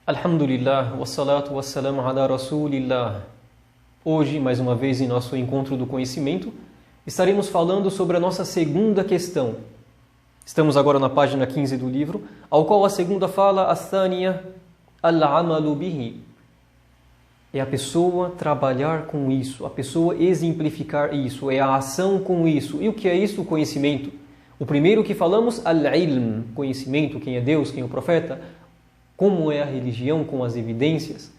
Alhamdulillah, wassalatu wassalamu ala rasulillah. Hoje, mais uma vez, em nosso encontro do conhecimento, estaremos falando sobre a nossa segunda questão. Estamos agora na página 15 do livro, ao qual a segunda fala, Athaniya al-amalu bihi. É a pessoa trabalhar com isso, a pessoa exemplificar isso, é a ação com isso. E o que é isso? O conhecimento. O primeiro que falamos, al-ilm, conhecimento, quem é Deus, quem é o profeta, como é a religião com as evidências.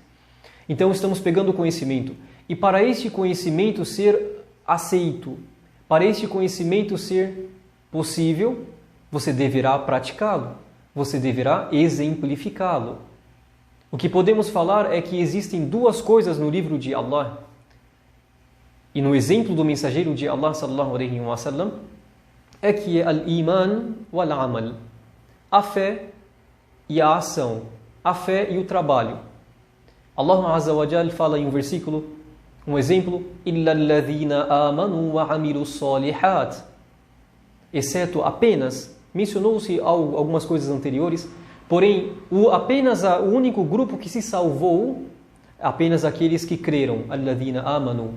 Então estamos pegando o conhecimento. E para este conhecimento ser aceito, para este conhecimento ser possível, você deverá praticá-lo, você deverá exemplificá-lo. O que podemos falar é que existem duas coisas no livro de Allah. E no exemplo do mensageiro de Allah, sallallahu alaihi wa sallam, é que é al-iman wal-amal, a fé e a ação, a fé e o trabalho. Allah Azza wa Jal fala em um versículo, um exemplo, إِلَّا الَّذِينَ آمَنُوا وَعَمِلُوا الصَّالِحَاتِ, exceto apenas, mencionou-se algumas coisas anteriores, porém, o único grupo que se salvou, apenas aqueles que creram, الَّذِينَ آمَنُوا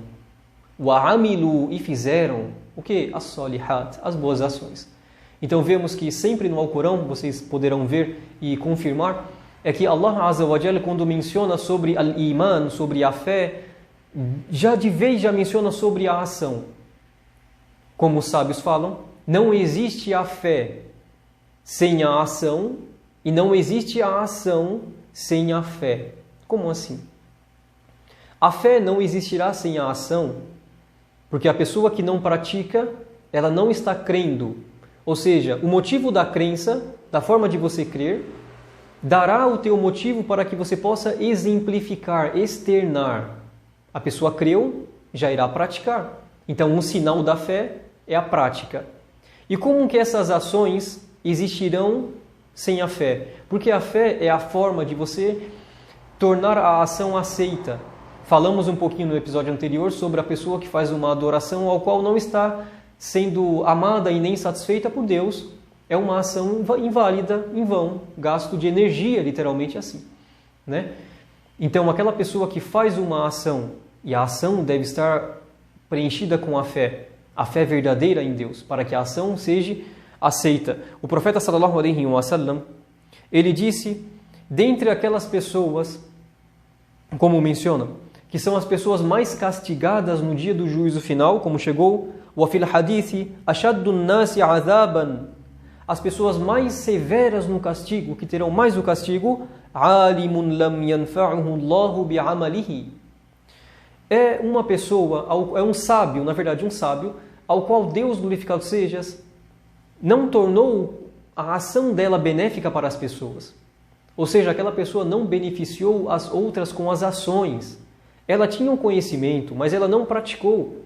وَعَمِلُوا, e fizeram, o que? As-salihat, as boas ações. Então vemos que sempre no Alcorão, vocês poderão ver e confirmar, é que Allah Azza wa Jalla, quando menciona sobre al-iman, sobre a fé, já de vez já menciona sobre a ação. Como os sábios falam, não existe a fé sem a ação e não existe a ação sem a fé. Como assim? A fé não existirá sem a ação, porque a pessoa que não pratica, ela não está crendo. Ou seja, o motivo da crença, da forma de você crer, dará o teu motivo para que você possa exemplificar, externar. A pessoa creu, já irá praticar. Então, um sinal da fé é a prática. E como que essas ações existirão sem a fé? Porque a fé é a forma de você tornar a ação aceita. Falamos um pouquinho no episódio anterior sobre a pessoa que faz uma adoração ao qual não está sendo amada e nem satisfeita por Deus. É uma ação inválida, em vão, gasto de energia, literalmente assim, né? Então, aquela pessoa que faz uma ação, e a ação deve estar preenchida com a fé verdadeira em Deus, para que a ação seja aceita. O profeta sallallahu alaihi wa sallam, ele disse, dentre aquelas pessoas, como menciona, que são as pessoas mais castigadas no dia do juízo final, como chegou, وَفِي الْحَدِيثِ أَشَدُّ النَّاسِ عَذَابًا, as pessoas mais severas no castigo, que terão mais o castigo, عَالِمٌ لَمْ يَنْفَعُهُ اللَّهُ بِعَمَلِهِ, é uma pessoa, é um sábio, na verdade um sábio, ao qual Deus, glorificado sejas, não tornou a ação dela benéfica para as pessoas. Ou seja, aquela pessoa não beneficiou as outras com as ações. Ela tinha um conhecimento, mas ela não praticou.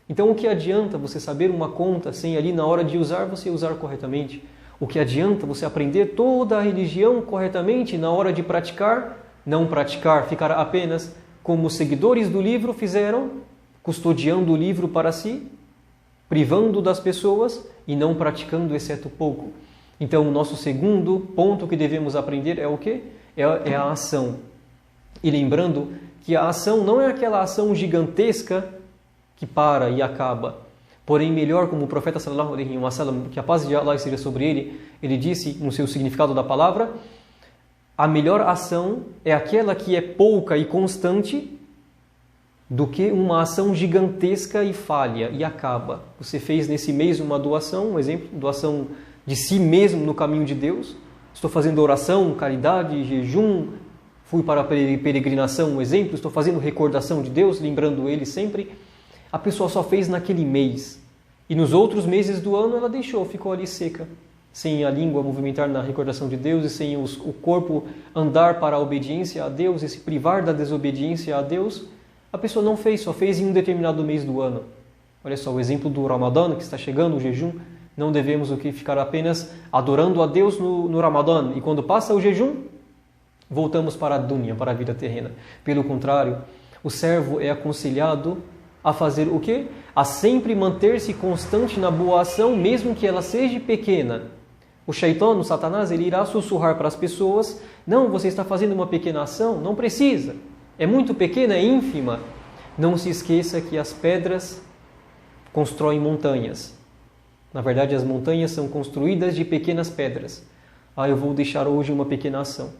Então, o que adianta você saber uma conta sem ali na hora de usar, você usar corretamente? O que adianta você aprender toda a religião corretamente na hora de praticar, não praticar, ficar apenas como os seguidores do livro fizeram, custodiando o livro para si, privando das pessoas e não praticando exceto pouco. Então, o nosso segundo ponto que devemos aprender é o quê? É a ação. E lembrando que a ação não é aquela ação gigantesca que para e acaba. Porém, melhor, como o profeta sallallahu alaihi wa sallam, que a paz de Allah seja sobre ele, ele disse no seu significado da palavra, a melhor ação é aquela que é pouca e constante do que uma ação gigantesca e falha e acaba. Você fez nesse mês uma doação, um exemplo, doação de si mesmo no caminho de Deus. Estou fazendo oração, caridade, jejum, fui para a peregrinação, um exemplo, estou fazendo recordação de Deus, lembrando Ele sempre. A pessoa só fez naquele mês. E nos outros meses do ano ela deixou, ficou ali seca. Sem a língua movimentar na recordação de Deus e sem o corpo andar para a obediência a Deus e se privar da desobediência a Deus, a pessoa não fez, só fez em um determinado mês do ano. Olha só, o exemplo do Ramadã, que está chegando, o jejum, não devemos ficar apenas adorando a Deus no Ramadã. E quando passa o jejum, voltamos para a dunya, para a vida terrena. Pelo contrário, o servo é aconselhado a fazer o quê? A sempre manter-se constante na boa ação, mesmo que ela seja pequena. O Shaitã, o Satanás, ele irá sussurrar para as pessoas: não, você está fazendo uma pequena ação, não precisa. É muito pequena, é ínfima. Não se esqueça que as pedras constroem montanhas. Na verdade, as montanhas são construídas de pequenas pedras. Eu vou deixar hoje uma pequena ação.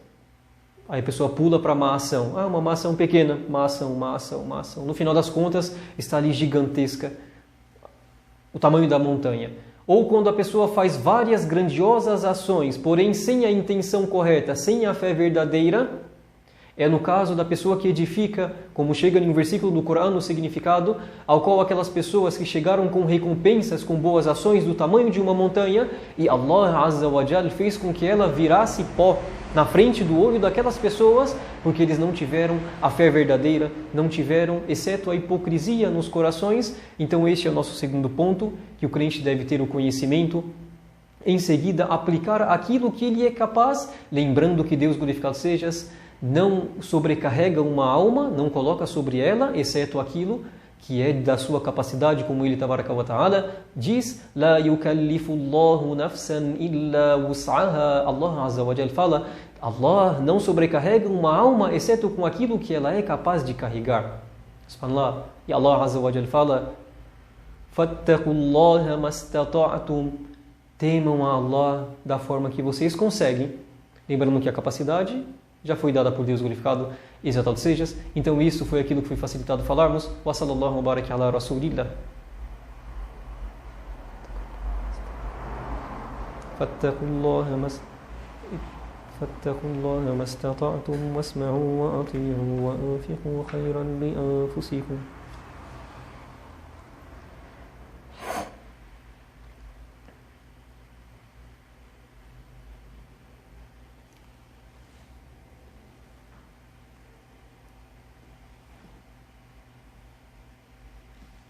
Aí a pessoa pula para uma ação. Uma má ação pequena, uma ação. No final das contas, está ali gigantesca, o tamanho da montanha. Ou quando a pessoa faz várias grandiosas ações, porém sem a intenção correta, sem a fé verdadeira, é no caso da pessoa que edifica, como chega em um versículo do Corão no significado, ao qual aquelas pessoas que chegaram com recompensas, com boas ações do tamanho de uma montanha, e Allah Azza wa Jal fez com que ela virasse pó na frente do olho daquelas pessoas, porque eles não tiveram a fé verdadeira, não tiveram, exceto a hipocrisia nos corações. Então este é o nosso segundo ponto, que o crente deve ter o conhecimento, em seguida aplicar aquilo que ele é capaz, lembrando que Deus, glorificado sejas, não sobrecarrega uma alma, não coloca sobre ela, exceto aquilo que é da sua capacidade, como ele tabaraka wa ta'ala diz: La yukallifu Allahu nafsan illa wus'aha. Allah Azza wa Jal fala: Allah não sobrecarrega uma alma, exceto com aquilo que ela é capaz de carregar. Subhanallah. E Allah Azza wa Jal fala: Fattaqullaha mastata'tum. Temam a Allah da forma que vocês conseguem. Lembrando que a capacidade já foi dada por Deus, glorificado e exaltado sejas. Então isso foi aquilo que foi facilitado falarmos. Wa sallallahu wa baraka ala rasulillah. Fattaqullaha mastata'tum wasma'u wa ati'u wa anfiqu khayran li anfusikum.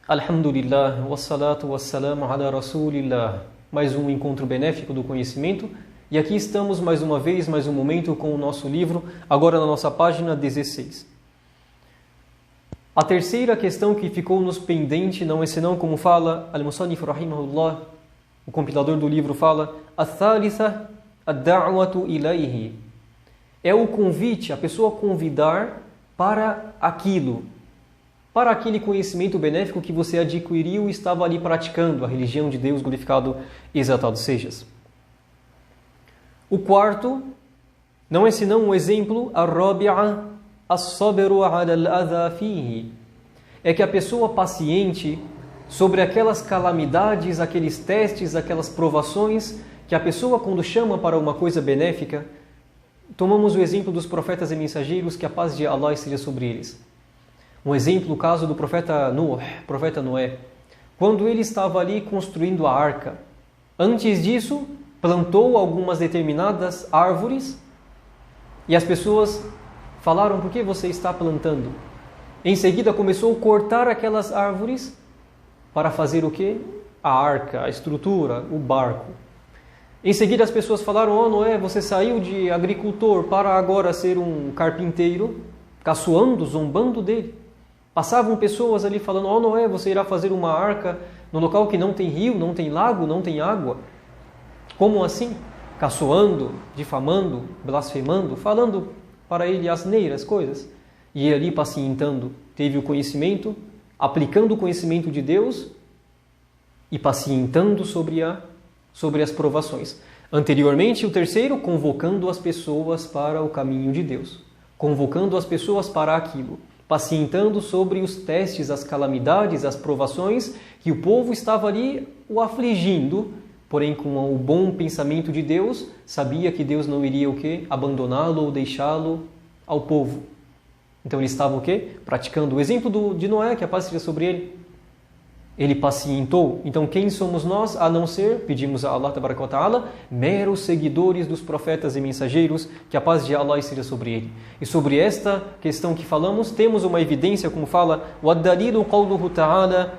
Alhamdulillah, wassalatu wassalamu ala rasulillah. Mais um encontro benéfico do conhecimento. E aqui estamos mais uma vez, mais um momento com o nosso livro, agora na nossa página 16. A terceira questão que ficou nos pendente não é senão, como fala Al-Musannif rahimahullah, o compilador do livro fala: Ath-thalitha ad-da'watu ilayhi. É o convite, a pessoa convidar para aquilo, para aquele conhecimento benéfico que você adquiriu e estava ali praticando, a religião de Deus, glorificado e exaltado sejas. O quarto não é senão um exemplo, ar-rabi'a as-sabru 'ala al-adha fihi. É que a pessoa paciente sobre aquelas calamidades, aqueles testes, aquelas provações, que a pessoa quando chama para uma coisa benéfica, tomamos o exemplo dos profetas e mensageiros, que a paz de Allah esteja sobre eles. Um exemplo, o caso do profeta Noé, quando ele estava ali construindo a arca. Antes disso, plantou algumas determinadas árvores e as pessoas falaram: por que você está plantando? Em seguida começou a cortar aquelas árvores para fazer o quê? A arca, a estrutura, o barco. Em seguida as pessoas falaram: Noé, você saiu de agricultor para agora ser um carpinteiro, caçoando, zombando dele. Passavam pessoas ali falando: Noé, você irá fazer uma arca no local que não tem rio, não tem lago, não tem água. Como assim? Caçoando, difamando, blasfemando, falando para ele asneiras coisas. E ele ali pacientando, teve o conhecimento, aplicando o conhecimento de Deus e pacientando sobre as provações. Anteriormente, o terceiro, convocando as pessoas para o caminho de Deus. Convocando as pessoas para aquilo. Pacientando sobre os testes, as calamidades, as provações, que o povo estava ali o afligindo, porém com o bom pensamento de Deus, sabia que Deus não iria o quê? Abandoná-lo ou deixá-lo ao povo. Então ele estava o quê? Praticando. O exemplo de Noé, que a paz seja sobre ele. Ele pacientou. Então quem somos nós a não ser, pedimos a Allah tabaraka wa ta'ala, meros seguidores dos profetas e mensageiros, que a paz de Allah seja sobre ele. E sobre esta questão que falamos, temos uma evidência, como fala وَالدَّلِيلُ قَوْلُهُ تَعَالَى.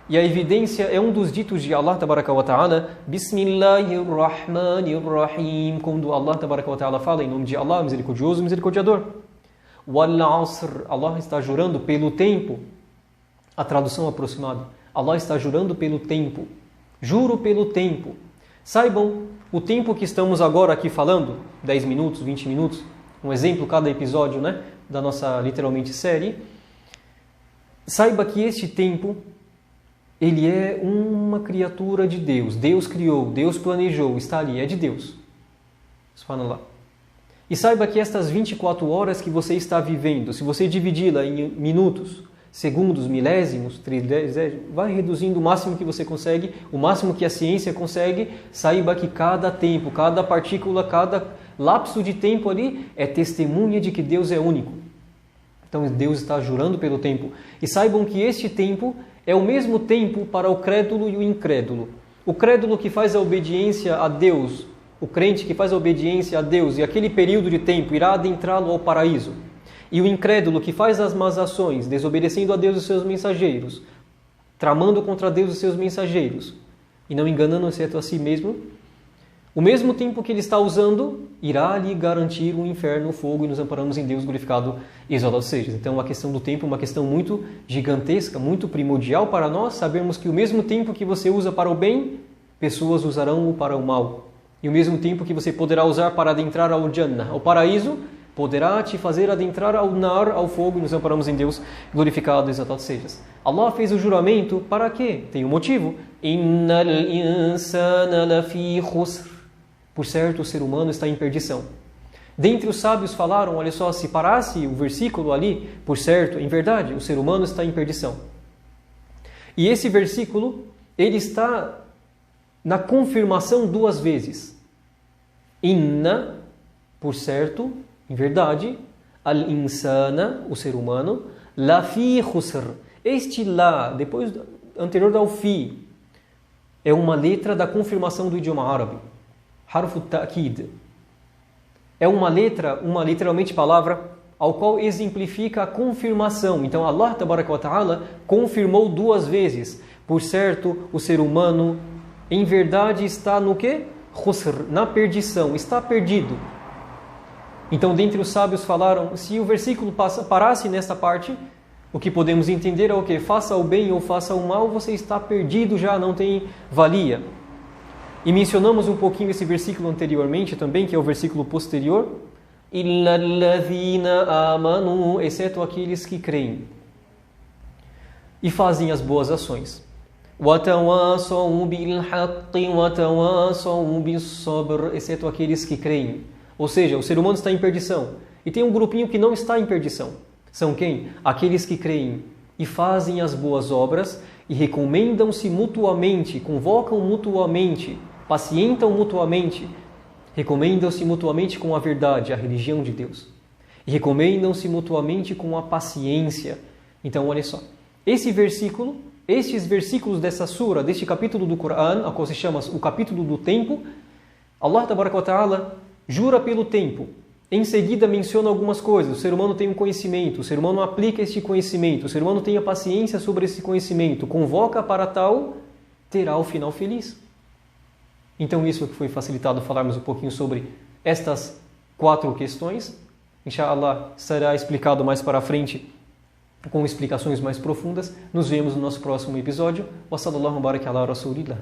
E a evidência é um dos ditos de Allah tabaraka wa ta'ala, Bismillahirrahmanirrahim, quando Allah tabaraka wa ta'ala fala em nome de Allah, misericordioso, misericórdia. وَالْعَصْرِ, Allah está jurando pelo tempo. A tradução aproximada. Allah está jurando pelo tempo. Juro pelo tempo. Saibam o tempo que estamos agora aqui falando, 10 minutos, 20 minutos, um exemplo cada episódio, né, da nossa, literalmente, série, saiba que este tempo, ele é uma criatura de Deus. Deus criou, Deus planejou, está ali, é de Deus. Subhanallah. E saiba que estas 24 horas que você está vivendo, se você dividi-la em minutos, segundos, milésimos, vai reduzindo o máximo que você consegue, o máximo que a ciência consegue, saiba que cada tempo, cada partícula, cada lapso de tempo ali é testemunha de que Deus é único. Então Deus está jurando pelo tempo. E saibam que este tempo é o mesmo tempo para o crédulo e o incrédulo. O crédulo que faz a obediência a Deus, o crente que faz a obediência a Deus, e aquele período de tempo irá adentrá-lo ao paraíso. E o incrédulo que faz as más ações, desobedecendo a Deus e seus mensageiros, tramando contra Deus e seus mensageiros, e não enganando-se a si mesmo, o mesmo tempo que ele está usando irá lhe garantir um inferno, o fogo, e nos amparamos em Deus glorificado e exaltado seja. Então a questão do tempo é uma questão muito gigantesca, muito primordial para nós sabermos que o mesmo tempo que você usa para o bem, pessoas usarão-o para o mal. E o mesmo tempo que você poderá usar para adentrar ao Jannah, ao paraíso, poderá te fazer adentrar ao nar, ao fogo, e nos amparamos em Deus, glorificado e exaltado sejas. Allah fez o juramento para quê? Tem um motivo. Innal insana lafi khusr. Por certo, o ser humano está em perdição. Dentre os sábios falaram, olha só, se parasse o versículo ali, por certo, em verdade, o ser humano está em perdição. E esse versículo, ele está na confirmação duas vezes. Inna, por certo, em verdade, al-insana, o ser humano, la fi khusr. Este lá, depois anterior ao fi, é uma letra da confirmação do idioma árabe. Harfu ta'kid. É uma letra, uma literalmente palavra, ao qual exemplifica a confirmação. Então Allah Tabaraka wa Ta'ala confirmou duas vezes. Por certo, o ser humano, em verdade, está no quê? Khusr, na perdição, está perdido. Então, dentre os sábios falaram, se o versículo parasse nessa parte, o que podemos entender é o quê? Faça o bem ou faça o mal, você está perdido já, não tem valia. E mencionamos um pouquinho esse versículo anteriormente também, que é o versículo posterior. Illa alladhina amanu, exceto aqueles que creem e fazem as boas ações. Watawasaw bil haqqi watawasaw bis sabr, exceto aqueles que creem. Ou seja, o ser humano está em perdição. E tem um grupinho que não está em perdição. São quem? Aqueles que creem e fazem as boas obras e recomendam-se mutuamente, convocam mutuamente, pacientam mutuamente, recomendam-se mutuamente com a verdade, a religião de Deus. E recomendam-se mutuamente com a paciência. Então, olha só. Estes versículos dessa sura, deste capítulo do Coran, a qual se chama o capítulo do tempo, Allah Tabaraka wa Ta'ala jura pelo tempo. Em seguida menciona algumas coisas. O ser humano tem um conhecimento, o ser humano aplica este conhecimento, o ser humano tem a paciência sobre esse conhecimento, convoca para tal, terá o final feliz. Então isso que foi facilitado falarmos um pouquinho sobre estas 4 questões. Inshallah será explicado mais para frente com explicações mais profundas. Nos vemos no nosso próximo episódio. Wa sallallahu baraka ala rasulillah.